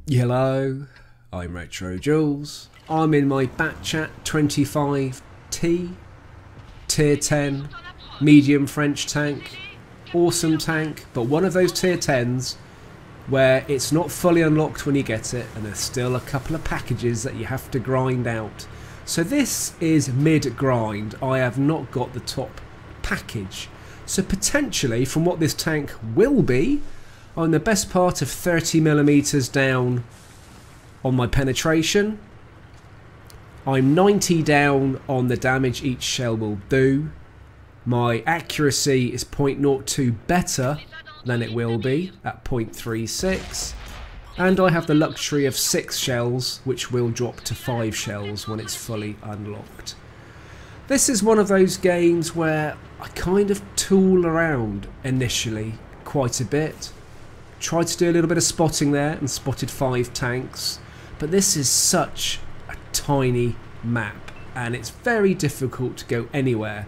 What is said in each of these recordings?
Hello, I'm RetroJules. I'm in my Batchat 25T, Tier 10, medium French tank, awesome tank, but one of those Tier 10s where it's not fully unlocked when you get it and there's still a couple of packages that you have to grind out. So this is mid-grind, I have not got the top package. So potentially, from what this tank will be, I'm the best part of 30mm down on my penetration. I'm 90 down on the damage each shell will do. My accuracy is 0.02 better than it will be at 0.36. And I have the luxury of 6 shells, which will drop to 5 shells when it's fully unlocked. This is one of those games where I kind of tool around initially quite a bit. Tried to do a little bit of spotting there and spotted 5 tanks, but this is such a tiny map and it's very difficult to go anywhere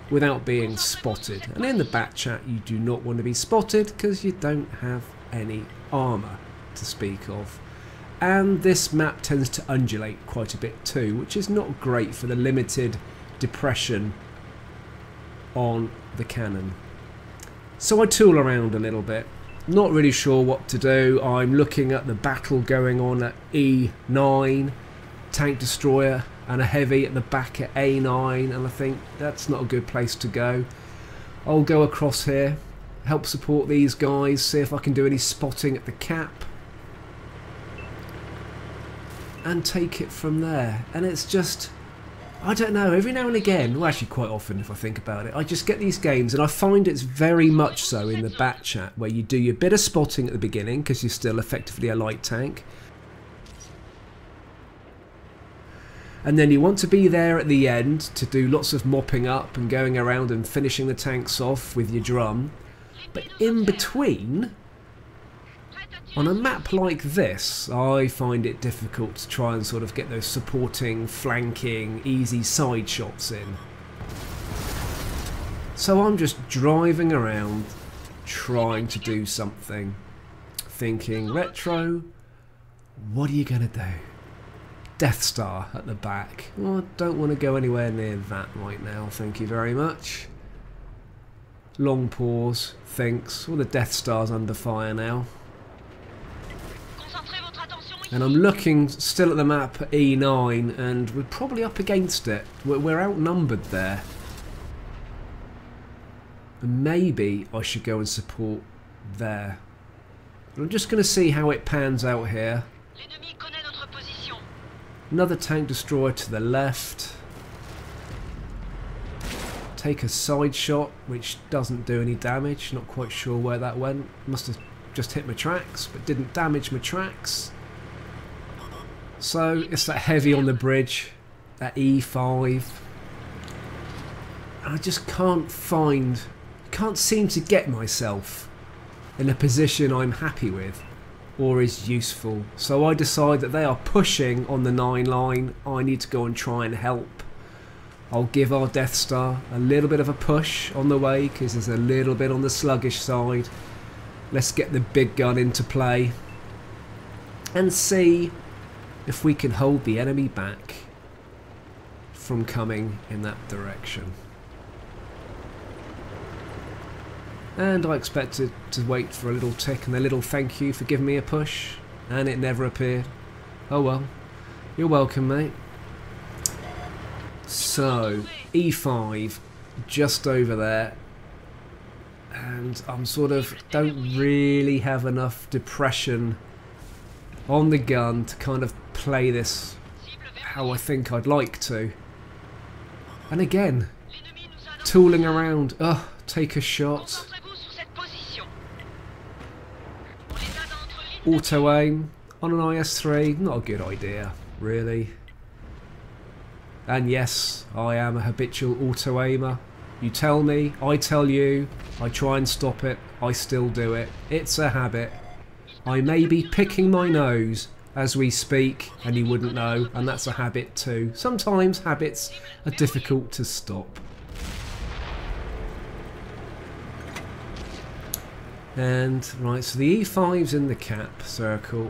without being spotted. And in the Batchat you do not want to be spotted because you don't have any armour to speak of. And this map tends to undulate quite a bit too, which is not great for the limited depression on the cannon. So I tool around a little bit. Not really sure what to do. I'm looking at the battle going on at E9, tank destroyer and a heavy at the back at A9, and I think that's not a good place to go. I'll go across here, help support these guys, see if I can do any spotting at the cap and take it from there. And it's just, I don't know, every now and again, well actually quite often if I think about it, I just get these games and I find it's very much so in the Batchat where you do your bit of spotting at the beginning because you're still effectively a light tank. And then you want to be there at the end to do lots of mopping up and going around and finishing the tanks off with your drum. But in between, on a map like this, I find it difficult to try and sort of get those supporting, flanking, easy side shots in. So I'm just driving around, trying to do something, thinking, Retro, what are you going to do? Death Star at the back. Well, I don't want to go anywhere near that right now, thank you very much. Long pause, thinks, well the Death Star's under fire now. And I'm looking still at the map at E9 and we're probably up against it. We're outnumbered there. And maybe I should go and support there. But I'm just going to see how it pans out here. Another tank destroyer to the left. Take a side shot which doesn't do any damage. Not quite sure where that went. Must have just hit my tracks but didn't damage my tracks. So it's that heavy on the bridge at E5. I just can't seem to get myself in a position I'm happy with or is useful. So I decide that they are pushing on the 9 line. I need to go and try and help. I'll give our Death Star a little bit of a push on the way because there's a little bit on the sluggish side. Let's get the big gun into play and see if we can hold the enemy back from coming in that direction. And I expected to wait for a little tick and a little thank you for giving me a push, and it never appeared. Oh well, you're welcome mate. So, E5, just over there, and I'm sort of, don't really have enough depression on the gun to kind of play this how I think I'd like to. And again, tooling around, take a shot. Auto aim on an IS-3, not a good idea, really. And yes, I am a habitual auto aimer. You tell me, I tell you, I try and stop it, I still do it. It's a habit. I may be picking my nose as we speak and you wouldn't know, and that's a habit too. Sometimes habits are difficult to stop. And right, so the E5's in the cap circle.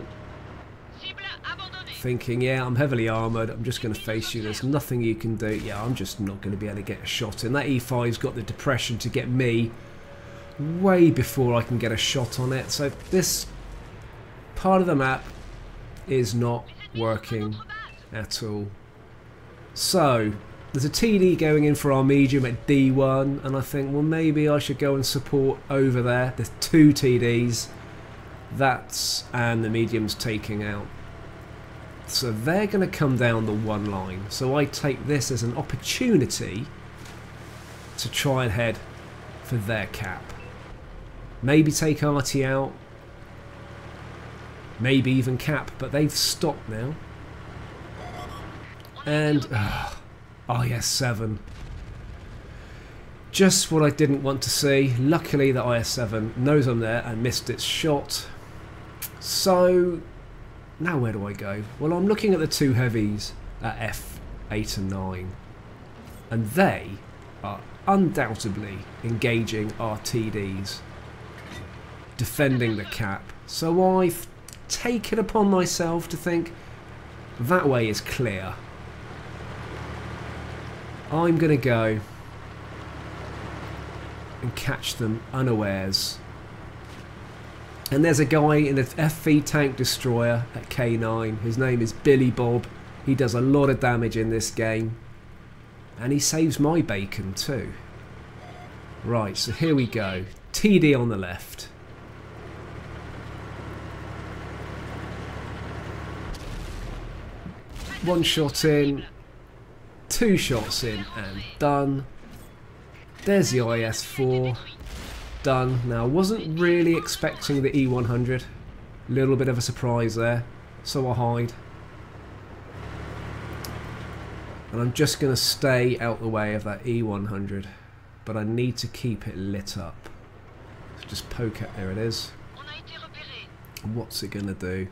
thinking, yeah, I'm heavily armoured, I'm just going to face you, there's nothing you can do. Yeah, I'm just not going to be able to get a shot in. That E5's got the depression to get me way before I can get a shot on it. So this part of the map is not working at all. So there's a TD going in for our medium at D1, and I think, well, maybe I should go and support over there. There's 2 TDs. And the medium's taking out. So they're going to come down the 1 line. So I take this as an opportunity to try and head for their cap. Maybe take Artie out. Maybe even cap, but they've stopped now. And IS-7. Just what I didn't want to see. Luckily the IS-7 knows I'm there and missed its shot. So now where do I go? Well, I'm looking at the 2 heavies at F8 and 9, and they are undoubtedly engaging our TDs, defending the cap. So I've taken upon myself to think that way is clear. I'm going to go and catch them unawares. And there's a guy in an FV tank destroyer at K9. His name is Billy Bob. He does a lot of damage in this game. And he saves my bacon too. Right, so here we go. TD on the left. One shot in. 2 shots in and done. There's the IS-4. Done. Now, I wasn't really expecting the E100. Little bit of a surprise there. So I hide. And I'm just going to stay out the way of that E100. But I need to keep it lit up. So just poke it. There it is. What's it going to do?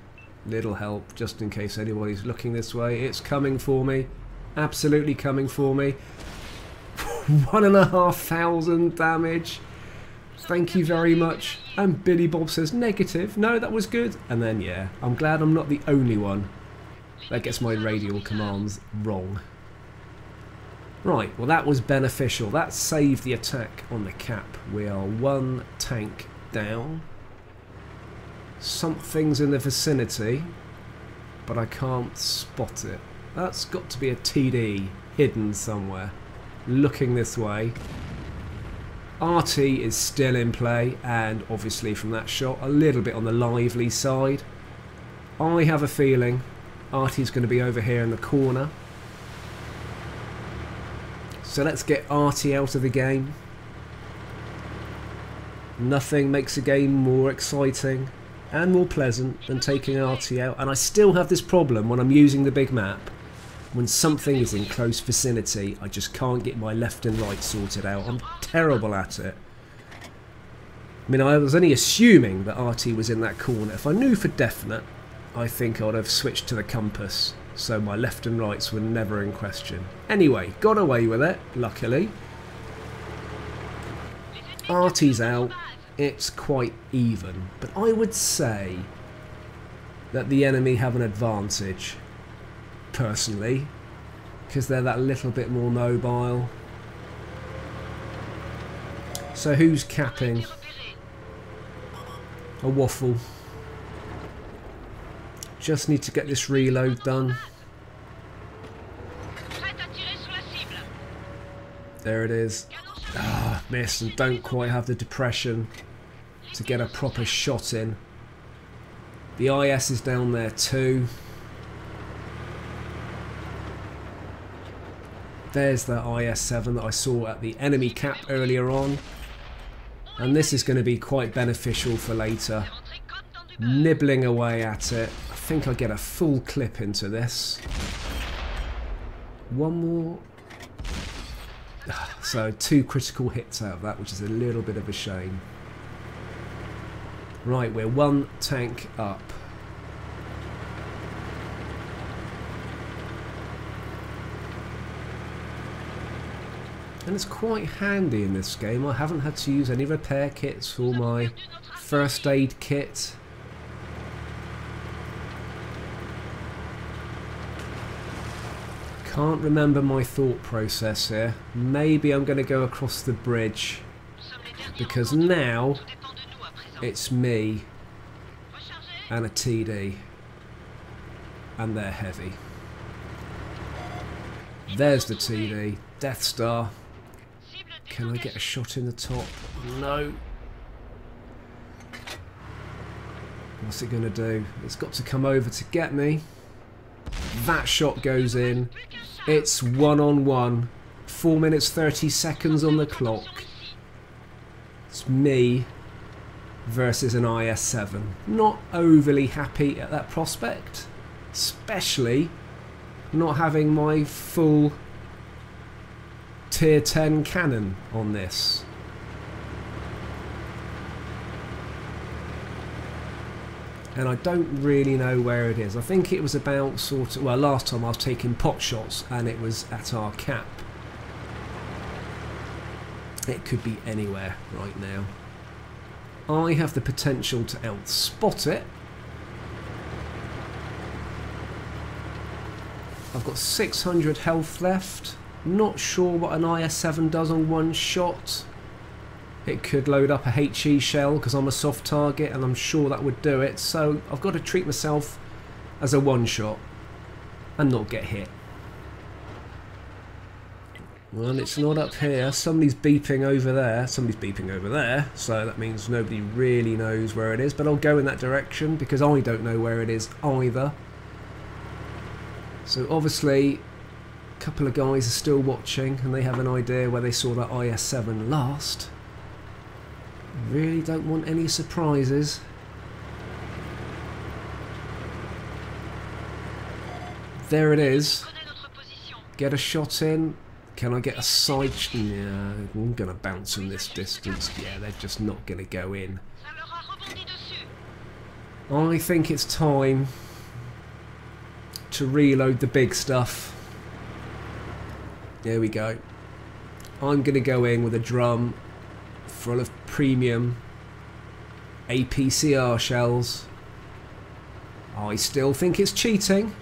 Little help, just in case anybody's looking this way. It's coming for me. Absolutely coming for me. 1,500 damage. Thank you very much. And Billy Bob says negative. No, that was good. And then, yeah, I'm glad I'm not the only one that gets my radial commands wrong. Right, well, that was beneficial. That saved the attack on the cap. We are 1 tank down. Something's in the vicinity, but I can't spot it. That's got to be a TD hidden somewhere. Looking this way. RT is still in play, and obviously from that shot a little bit on the lively side. I have a feeling RT is going to be over here in the corner. So let's get RT out of the game. Nothing makes a game more exciting and more pleasant than taking RT out, and I still have this problem when I'm using the big map. When something is in close vicinity, I just can't get my left and right sorted out. I'm terrible at it. I mean, I was only assuming that RT was in that corner. If I knew for definite, I think I would have switched to the compass, so my left and rights were never in question. Anyway, got away with it, luckily. RT's out. It's quite even, but I would say that the enemy have an advantage. Personally, because they're that little bit more mobile. So who's capping? A waffle. Just need to get this reload done. There it is. Ah, missed, and don't quite have the depression to get a proper shot in. The IS is down there too. There's that IS-7 that I saw at the enemy cap earlier on. And this is going to be quite beneficial for later. Nibbling away at it. I think I'll get a full clip into this. One more. So 2 critical hits out of that, which is a little bit of a shame. Right, we're 1 tank up. And it's quite handy in this game. I haven't had to use any repair kits for my first aid kit. Can't remember my thought process here. Maybe I'm going to go across the bridge because now it's me and a TD and they're heavy. There's the TD, Death Star. Can I get a shot in the top? No. What's it going to do? It's got to come over to get me. That shot goes in. It's 1-on-1. 4 minutes 30 seconds on the clock. It's me versus an IS-7. Not overly happy at that prospect. Especially not having my full tier 10 cannon on this. And I don't really know where it is. I think it was about sort of, well, last time I was taking pot shots and it was at our cap. It could be anywhere right now. I have the potential to outspot it. I've got 600 health left. Not sure what an IS-7 does on one shot. It could load up a HE shell because I'm a soft target and I'm sure that would do it. So I've got to treat myself as a one shot and not get hit. Well, it's not up here. Somebody's beeping over there. Somebody's beeping over there. So that means nobody really knows where it is. But I'll go in that direction because I don't know where it is either. So obviously a couple of guys are still watching and they have an idea where they saw that IS-7 last. Really don't want any surprises. There it is. Get a shot in. Can I get a side? Yeah, I'm going to bounce from this distance. Yeah, they're just not going to go in. I think it's time to reload the big stuff. There we go. I'm going to go in with a drum full of premium APCR shells. I still think it's cheating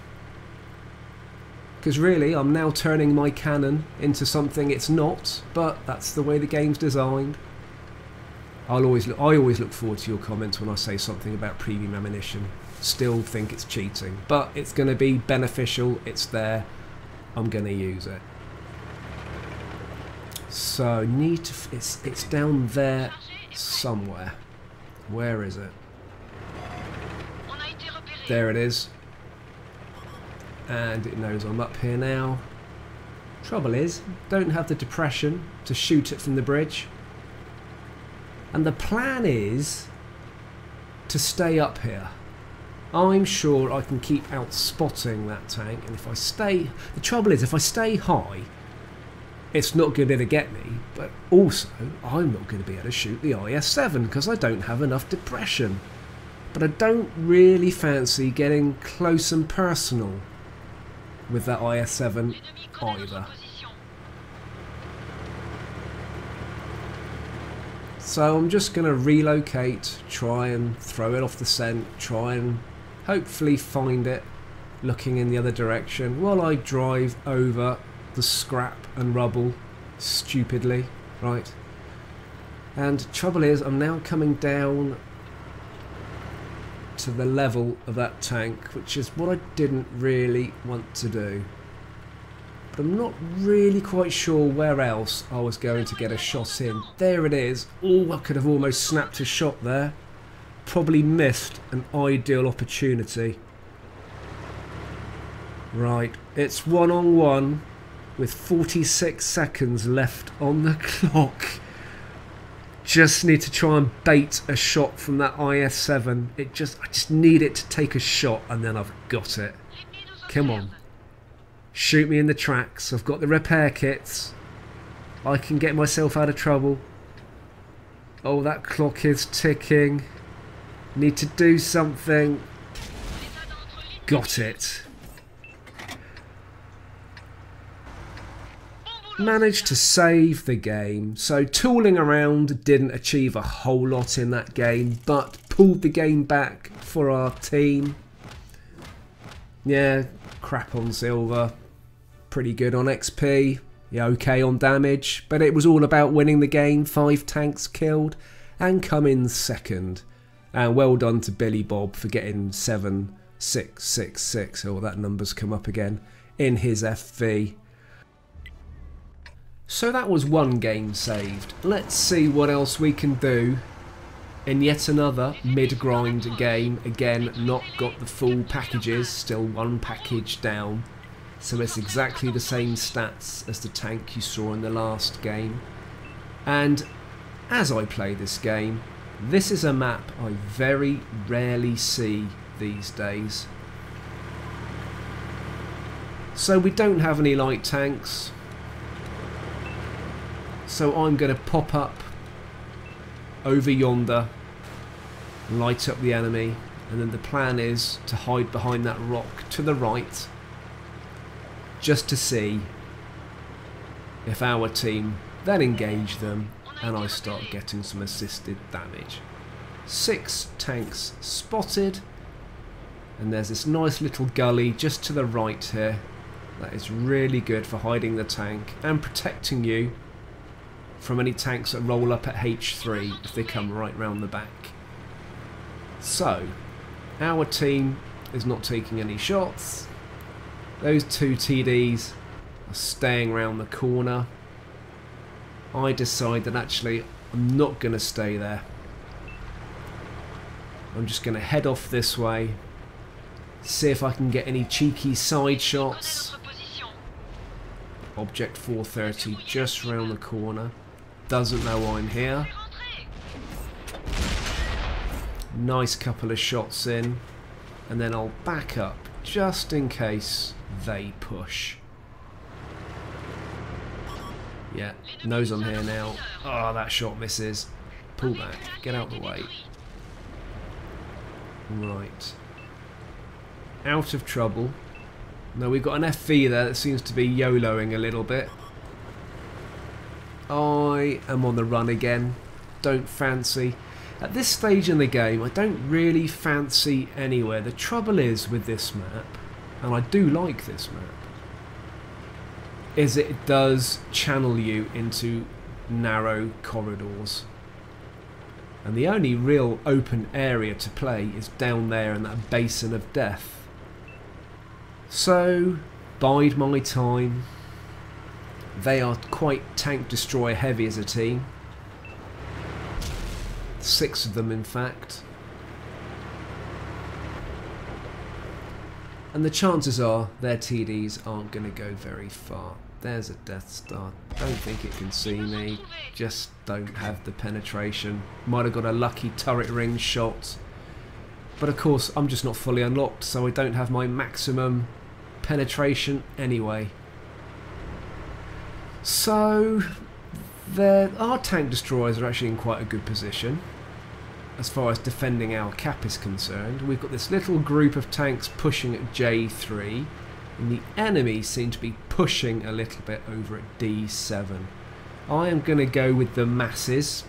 because really I'm now turning my cannon into something it's not, but that's the way the game's designed. I always look forward to your comments when I say something about premium ammunition. Still think it's cheating, but it's going to be beneficial. It's there. I'm going to use it. So need to. It's down there somewhere. Where is it? There it is. And it knows I'm up here now. Trouble is, don't have the depression to shoot it from the bridge. And the plan is to stay up here. I'm sure I can keep out spotting that tank, and if I stay, the trouble is if I stay high, it's not going to be able to get me, but also I'm not going to be able to shoot the IS-7 because I don't have enough depression. But I don't really fancy getting close and personal with that IS-7 either. So I'm just going to relocate, try and throw it off the scent, try and hopefully find it looking in the other direction while I drive over the scrap and rubble stupidly, right? And trouble is I'm now coming down to the level of that tank, which is what I didn't really want to do. But I'm not really quite sure where else I was going to get a shot in. There it is. Oh, I could have almost snapped a shot there. Probably missed an ideal opportunity. Right, it's 1-on-1 with 46 seconds left on the clock. Just need to try and bait a shot from that IS-7. I just need it to take a shot and then I've got it. Come on. Shoot me in the tracks. I've got the repair kits. I can get myself out of trouble. Oh, that clock is ticking. Need to do something. Got it. Managed to save the game. So tooling around didn't achieve a whole lot in that game, but pulled the game back for our team. Yeah, crap on silver. pretty good on XP, yeah, okay on damage, but it was all about winning the game. 5 tanks killed and come in second. And well done to Billy Bob for getting 7666, oh that number's come up again, in his FV. So that was one game saved. Let's see what else we can do in yet another mid-grind game. Again, not got the full packages, still one package down. So it's exactly the same stats as the tank you saw in the last game. And as I play this game, this is a map I very rarely see these days. So we don't have any light tanks. So I'm going to pop up over yonder, light up the enemy, and then the plan is to hide behind that rock to the right, just to see if our team then engage them and I start getting some assisted damage. 6 tanks spotted, and there's this nice little gully just to the right here that is really good for hiding the tank and protecting you from any tanks that roll up at H3 if they come right round the back. So our team is not taking any shots. Those 2 TDs are staying around the corner. I decide that actually I'm not going to stay there. I'm just going to head off this way, see if I can get any cheeky side shots. Object 430 just round the corner. Doesn't know I'm here. Nice couple of shots in, and then I'll back up just in case they push. Yeah, knows I'm here now. Oh, that shot misses. Pull back, get out the way. Right. Out of trouble. No, we've got an FV there that seems to be YOLOing a little bit. I am on the run again. Don't fancy. At this stage in the game, I don't really fancy anywhere. The trouble is with this map, and I do like this map, is it does channel you into narrow corridors. And the only real open area to play is down there in that basin of death. So, bide my time. They are quite tank destroyer heavy as a team. 6 of them in fact. And the chances are their TDs aren't going to go very far. There's a Death Star. Don't think it can see me. Just don't have the penetration. Might have got a lucky turret ring shot. But of course I'm just not fully unlocked, so I don't have my maximum penetration anyway. So our tank destroyers are actually in quite a good position as far as defending our cap is concerned. We've got this little group of tanks pushing at J3, and the enemy seem to be pushing a little bit over at D7. I am going to go with the masses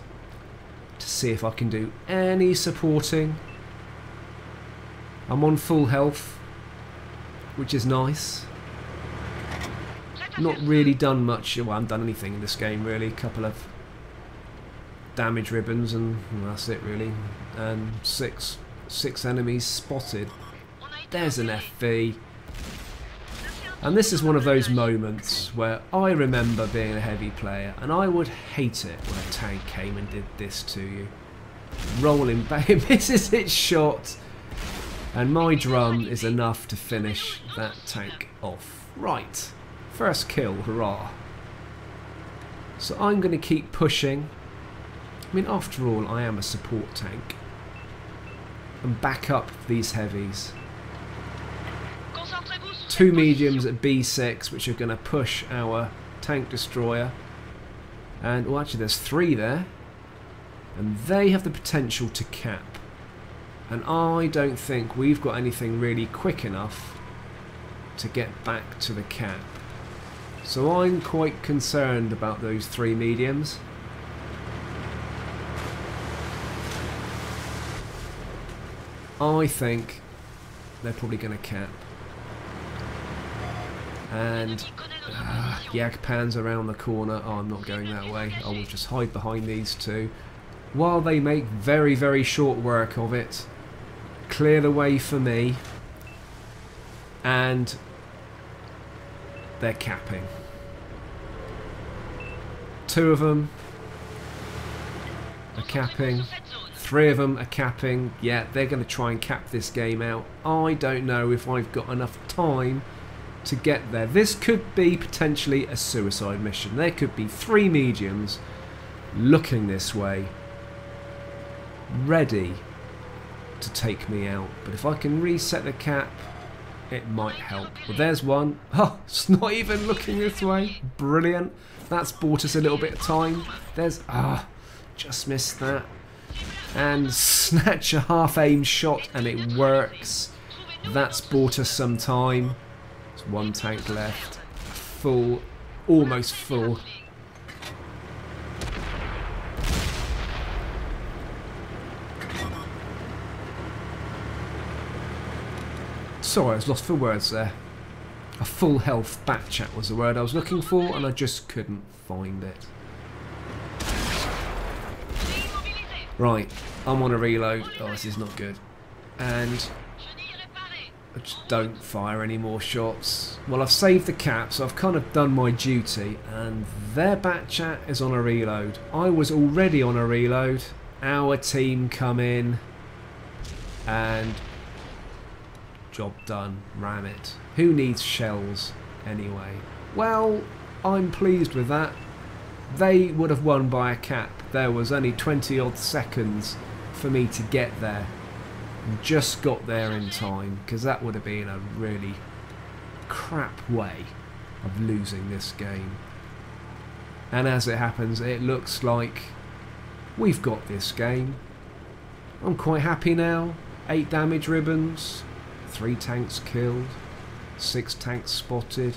to see if I can do any supporting. I'm on full health, which is nice. Not really done much, well I haven't done anything in this game really, a couple of damage ribbons and well, that's it really. And six enemies spotted. There's an FV. And this is one of those moments where I remember being a heavy player and I would hate it when a tank came and did this to you. Rolling back, it misses its shot, and my drum is enough to finish that tank off. Right. First kill, hurrah. So I'm going to keep pushing. I mean, after all, I am a support tank. And back up these heavies. 2 mediums at B6, which are going to push our tank destroyer. And, well, actually there's 3 there. And they have the potential to cap. And I don't think we've got anything really quick enough to get back to the cap. So I'm quite concerned about those 3 mediums. I think they're probably going to cap. And Jagdpan's around the corner. Oh, I'm not going that way. I will just hide behind these two while they make very, very short work of it. Clear the way for me. And they're capping. Two of them are capping. Three of them are capping. Yeah, they're going to try and cap this game out. I don't know if I've got enough time to get there. This could be potentially a suicide mission. There could be three mediums looking this way, ready to take me out. But if I can reset the cap, it might help. Well, there's one. Oh, it's not even looking this way. Brilliant. That's bought us a little bit of time. There's... just missed that. And snatch a half-aim shot, and it works. That's bought us some time. There's one tank left. Full. Almost full. Sorry, I was lost for words there. A full health back chat was the word I was looking for, and I just couldn't find it. Right, I'm on a reload. Oh, this is not good. And I just don't fire any more shots. Well, I've saved the cap, so I've kind of done my duty. And their back chat is on a reload. I was already on a reload. Our team come in. And job done. Ram it. Who needs shells anyway? Well, I'm pleased with that. They would have won by a cap. There was only 20 odd seconds for me to get there. Just got there in time, because that would have been a really crap way of losing this game. And as it happens, it looks like we've got this game. I'm quite happy now. 8 damage ribbons, 3 tanks killed, 6 tanks spotted.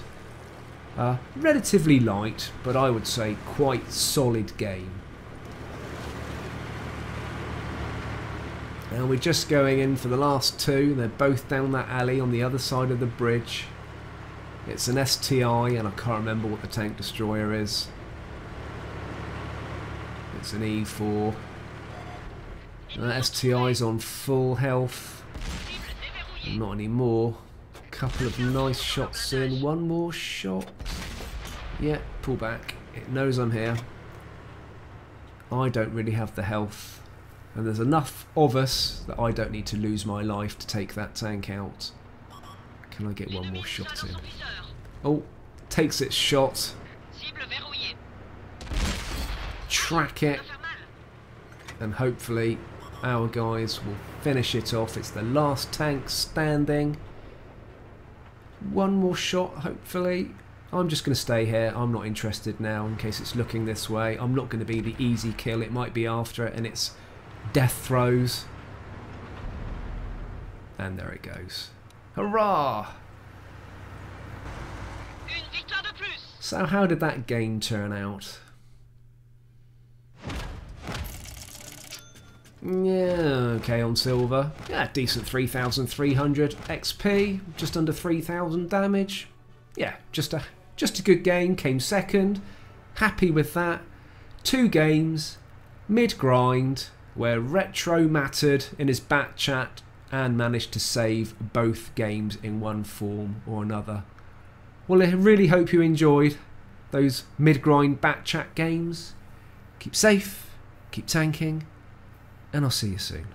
Relatively light, but I would say quite solid game. Now we're just going in for the last 2. They're both down that alley on the other side of the bridge. It's an STI, and I can't remember what the tank destroyer is. It's an E4. And that STI's on full health. Not anymore. Couple of nice shots in. One more shot. Yeah, pull back. It knows I'm here. I don't really have the health. And there's enough of us that I don't need to lose my life to take that tank out. Can I get one more shot in? Oh, takes its shot. Track it. And hopefully our guys will finish it off. It's the last tank standing. One more shot, hopefully. I'm just going to stay here. I'm not interested now in case it's looking this way. I'm not going to be the easy kill. It might be after it, and it's death throws. And there it goes. Hurrah! So how did that game turn out? Yeah, okay on silver. Yeah, decent 3,300 XP, just under 3,000 damage. Yeah, just a good game. Came second. Happy with that. 2 games, mid-grind, where Retro mattered in his back chat and managed to save both games in one form or another. Well, I really hope you enjoyed those mid-grind back chat games. Keep safe, keep tanking, and I'll see you soon.